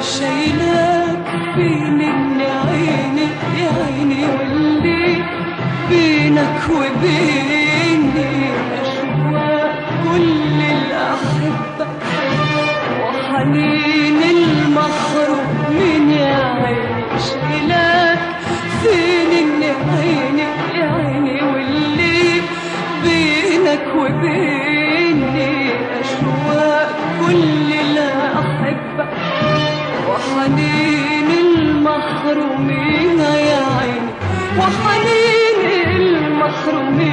شايلاك فين من عيني يا عيني، واللي بينك وبيني أشواق كل الأحبة وحنين المحرومين يا عيني. شايلاك فين من عيني يا عيني، واللي بينك وبيني أشواق كل الأحبة وحنين المحرومين يا عيني، وحنين المحرومين